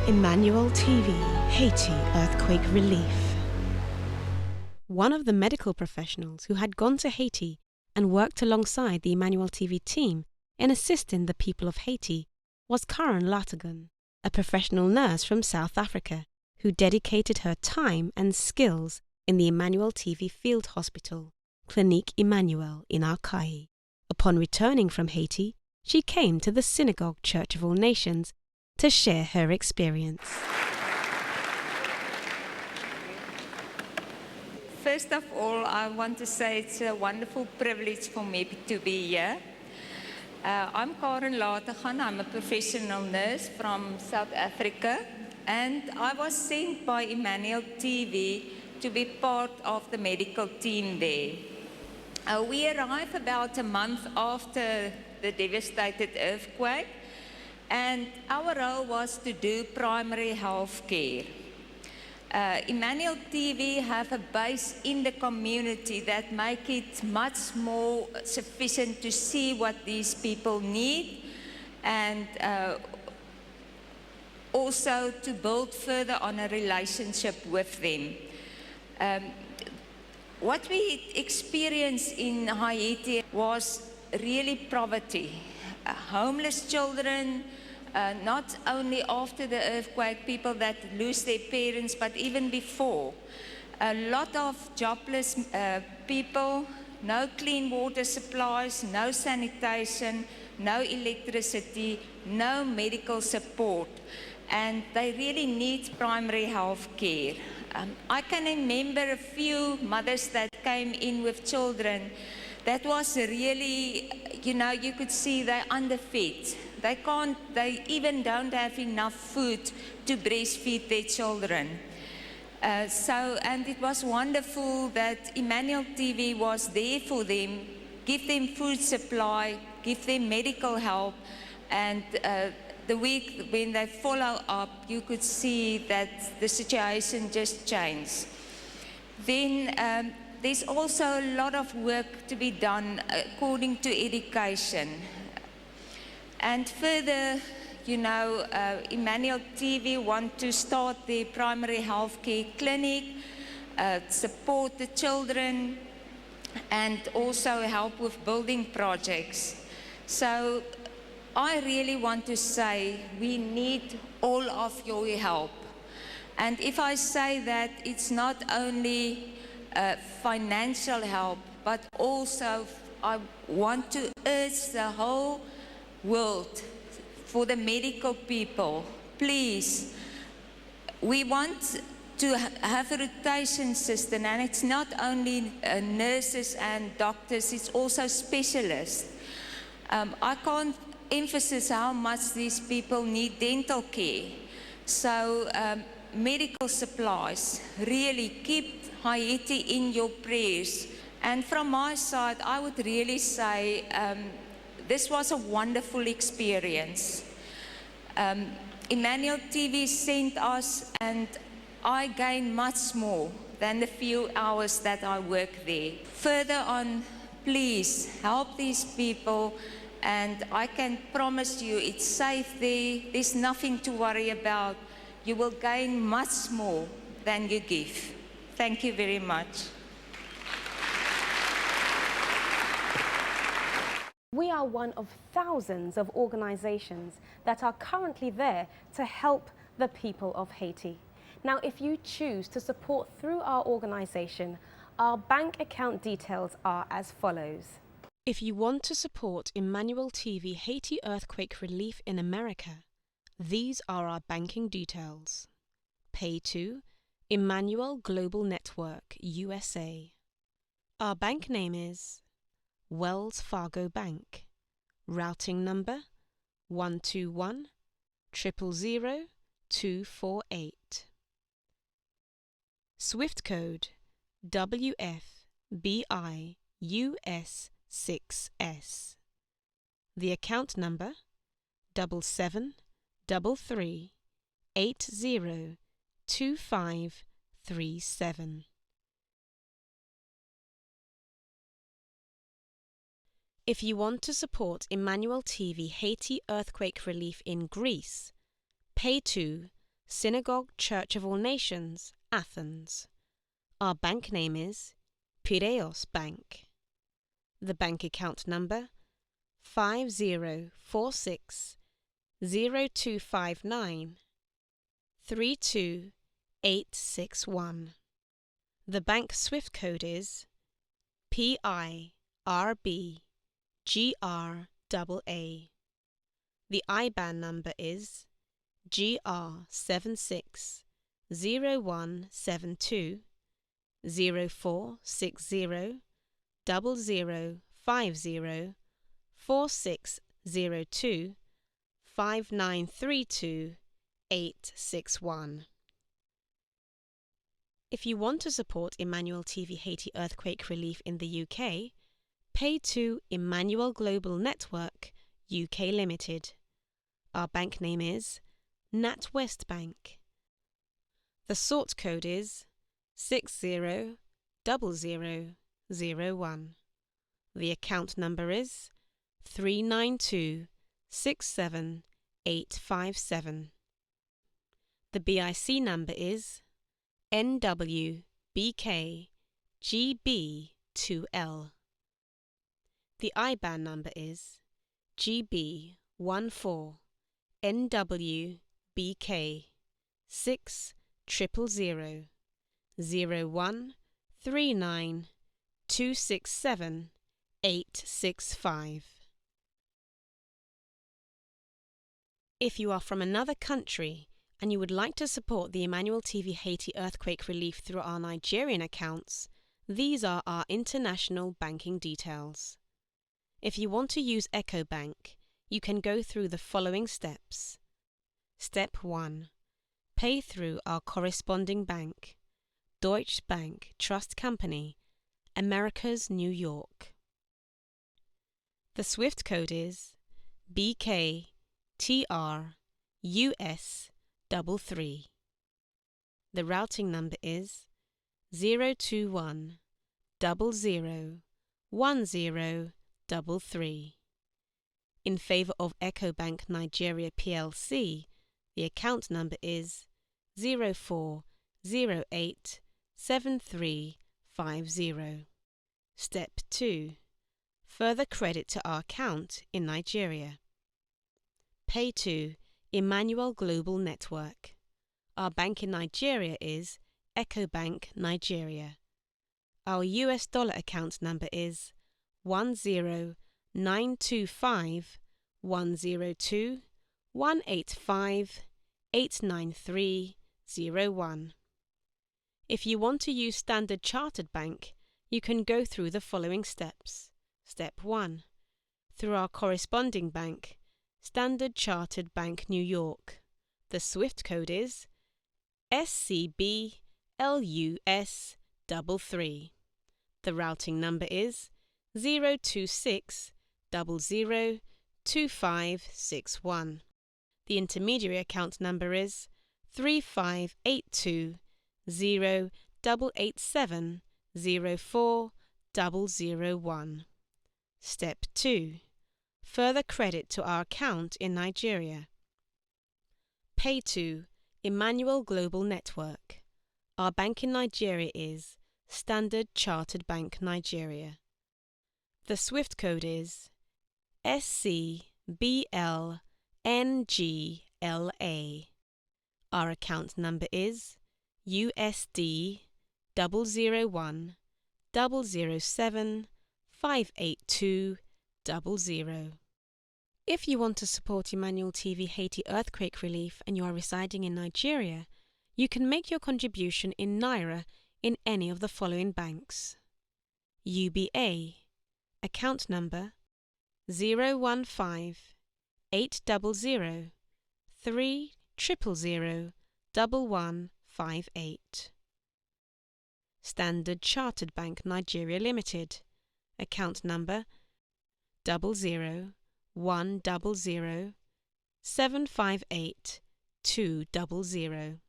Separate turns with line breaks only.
Emmanuel TV, Haiti earthquake relief. One of the medical professionals who had gone to Haiti and worked alongside the Emmanuel TV team in assisting the people of Haiti was Karen Latagan, a professional nurse from South Africa who dedicated her time and skills in the Emmanuel TV field hospital, Clinique Emmanuel in Arcaï. Upon returning from Haiti, she came to the Synagogue Church of All Nations to share her experience.
First of all, I want to say it's a wonderful privilege for me to be here. I'm Karen Latagan. I'm a professional nurse from South Africa, and I was sent by Emmanuel TV to be part of the medical team there. We arrived about a month after the devastated earthquake, and our role was to do primary health care. Emmanuel TV have a base in the community that make it much more sufficient to see what these people need, and also to build further on a relationship with them. What we experienced in Haiti was really poverty. Homeless children, not only after the earthquake, people that lose their parents, but even before. A lot of jobless people, no clean water supplies, no sanitation, no electricity, no medical support. And they really need primary health care. I can remember a few mothers that came in with children that was really, you could see they're underfed. They even don't have enough food to breastfeed their children. And it was wonderful that Emmanuel TV was there for them, give them food supply, give them medical help, and the week when they follow up, you could see that the situation just changed. Then there's also a lot of work to be done according to education. And further, Emmanuel TV want to start the primary health care clinic, support the children, and also help with building projects. So I really want to say we need all of your help. And if I say that, it's not only financial help, but also I want to urge the whole world, for the medical people, please, we want to have a rotation system, and it's not only nurses and doctors, it's also specialists. I can't emphasize how much these people need dental care. So medical supplies, really keep Haiti in your prayers. And from my side, I would really say this was a wonderful experience. Emmanuel TV sent us, and I gained much more than the few hours that I worked there. Further on, please help these people, and I can promise you it's safe there. There's nothing to worry about. You will gain much more than you give. Thank you very much.
We are one of thousands of organizations that are currently there to help the people of Haiti. Now, if you choose to support through our organization, our bank account details are as follows.
If you want to support Emmanuel TV Haiti earthquake relief in America, these are our banking details. Pay to Emmanuel Global Network, USA. Our bank name is Wells Fargo Bank. Routing number 121 000 248. Swift code WFBIUS6S. The account number 7733802537. If you want to support Emmanuel TV Haiti earthquake relief in Greece, pay to Synagogue Church of All Nations, Athens. Our bank name is Piraeus Bank. The bank account number 5046 0259 32861. The bank SWIFT code is PIRBGRAA. The IBAN number is GR760172 0460 0050 4602 5932 861. If you want to support Emmanuel TV Haiti Earthquake Relief in the UK, pay to Emmanuel Global Network UK Limited. Our bank name is NatWest Bank. The sort code is 600001. The account number is 392-67857. The BIC number is NWBKGB2L. The IBAN number is GB140NWBK6000139267865. If you are from another country and you would like to support the Emmanuel TV Haiti Earthquake Relief through our Nigerian accounts, these are our international banking details. If you want to use EcoBank, you can go through the following steps. Step 1. Pay through our corresponding bank, Deutsche Bank Trust Company, Americas, New York. The SWIFT code is BKTRUS33. The routing number is 021 001033. In favour of EcoBank Nigeria plc, the account number is 04087350. Step 2. Further credit to our account in Nigeria. Pay to Emmanuel Global Network. Our bank in Nigeria is EcoBank Nigeria. Our US dollar account number is 10925-102-185-89301. If you want to use Standard Chartered Bank, you can go through the following steps. Step 1. Through our corresponding bank, Standard Chartered Bank New York. The SWIFT code is SCBLUS33. The routing number is 026002561. The intermediary account number is 35820887040001. Step 2. Further credit to our account in Nigeria. Pay to Emmanuel Global Network. Our bank in Nigeria is Standard Chartered Bank Nigeria. The SWIFT code is SCBLNGLA. Our account number is USD 001-007-58200. If you want to support Emmanuel TV Haiti Earthquake Relief and you are residing in Nigeria, you can make your contribution in Naira in any of the following banks. UBA, account number 015-800-300-1158. Standard Chartered Bank Nigeria Limited, account number 00100758200.